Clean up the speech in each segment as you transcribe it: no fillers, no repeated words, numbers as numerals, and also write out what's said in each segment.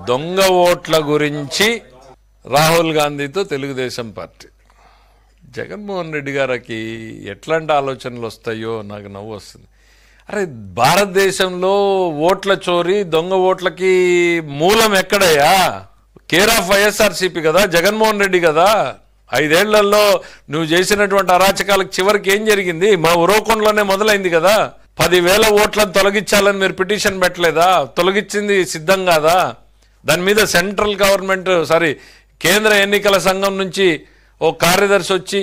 దొంగ ఓట్ల గురించి రాహుల్ గాంధీతో తెలుగుదేశం పార్టీ. జగన్మోహన్ రెడ్డి గారికి ఎట్లాంటి ఆలోచనలు వస్తాయో నాకు నవ్వు వస్తుంది. అరే, భారతదేశంలో ఓట్ల చోరీ, దొంగ ఓట్లకి మూలం ఎక్కడయ్యా? కేర్ ఆఫ్ వైఎస్ఆర్సీపీ కదా, జగన్మోహన్ రెడ్డి కదా. 5 ఏళ్లలో నువ్వు చేసినటువంటి అరాచకాలకు చివరికి ఏం జరిగింది? మా ఉరవకొండలోనే మొదలైంది కదా. 10,000 ఓట్లను తొలగించాలని మీరు పిటిషన్ పెట్టలేదా? తొలగించింది సిద్ధం కాదా? దాని మీద సెంట్రల్ గవర్నమెంట్ కేంద్ర ఎన్నికల సంఘం నుంచి ఓ కార్యదర్శి వచ్చి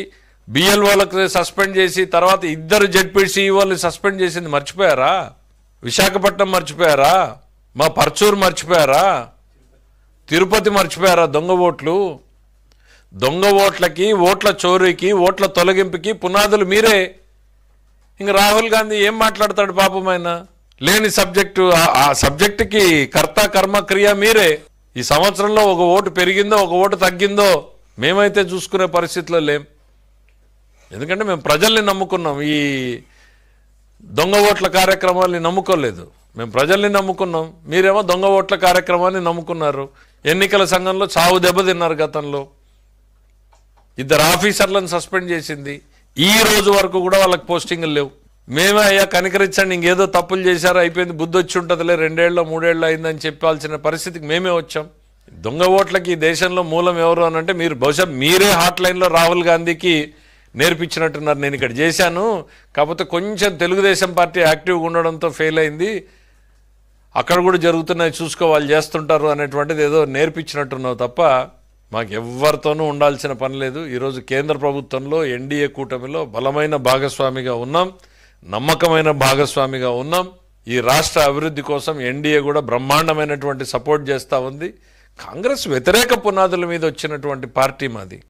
బిఎల్ఓలకు సస్పెండ్ చేసి తర్వాత 2 జెడ్పీసీఈఓలు సస్పెండ్ చేసింది మర్చిపోయారా? విశాఖపట్నం మర్చిపోయారా? మా పర్చూరు మర్చిపోయారా? తిరుపతి మర్చిపోయారా? దొంగ ఓట్లకి, ఓట్ల చోరీకి, ఓట్ల తొలగింపుకి పునాదులు మీరే. ఇంక రాహుల్ గాంధీ ఏం మాట్లాడతాడు పాపం? ఆయన లేని సబ్జెక్టు, ఆ సబ్జెక్టుకి కర్త కర్మ క్రియ మీరే. ఈ సంవత్సరంలో ఒక ఓటు పెరిగిందో ఒక ఓటు తగ్గిందో మేమైతే చూసుకునే పరిస్థితిలో లేం. ఎందుకంటే మేము ప్రజల్ని నమ్ముకున్నాం, ఈ దొంగ ఓట్ల కార్యక్రమాల్ని నమ్ముకోలేదు. మేము ప్రజల్ని నమ్ముకున్నాం, మీరేమో దొంగ ఓట్ల కార్యక్రమాన్ని నమ్ముకున్నారు. ఎన్నికల సంఘంలో చావు దెబ్బతిన్నారు. గతంలో 2 ఆఫీసర్లను సస్పెండ్ చేసింది. ఈ రోజు వరకు కూడా వాళ్ళకి పోస్టింగ్లు లేవు. మేమే అయ్యా కనికరించండి, ఇంకేదో తప్పులు చేశారు, అయిపోయింది, బుద్ధి వచ్చి ఉంటుందిలే, 2 ఏళ్ళు 3 ఏళ్ళు అయిందని చెప్పాల్సిన పరిస్థితికి మేమే వచ్చాం. దొంగ ఓట్లకి ఈ దేశంలో మూలం ఎవరు అని అంటే మీరు బహుశా మీరే హాట్ లైన్లో రాహుల్ గాంధీకి నేర్పించినట్టున్నారు. నేను ఇక్కడ చేశాను, కాకపోతే కొంచెం తెలుగుదేశం పార్టీ యాక్టివ్గా ఉండడంతో ఫెయిల్ అయింది, అక్కడ కూడా జరుగుతున్నాయి చూసుకో, వాళ్ళు చేస్తుంటారు అనేటువంటిది ఏదో నేర్పించినట్టున్నావు తప్ప మాకు ఎవరితోనూ ఉండాల్సిన పని లేదు. ఈరోజు కేంద్ర ప్రభుత్వంలో ఎన్డీఏ కూటమిలో బలమైన భాగస్వామిగా ఉన్నాం, నమ్మకమైన భాగస్వామిగా ఉన్నాం. ఈ రాష్ట్ర అభివృద్ధి కోసం ఎన్డీఏ కూడా బ్రహ్మాండమైనటువంటి సపోర్ట్ చేస్తూ ఉంది. కాంగ్రెస్ వ్యతిరేక పునాదుల మీద వచ్చినటువంటి పార్టీ మాది.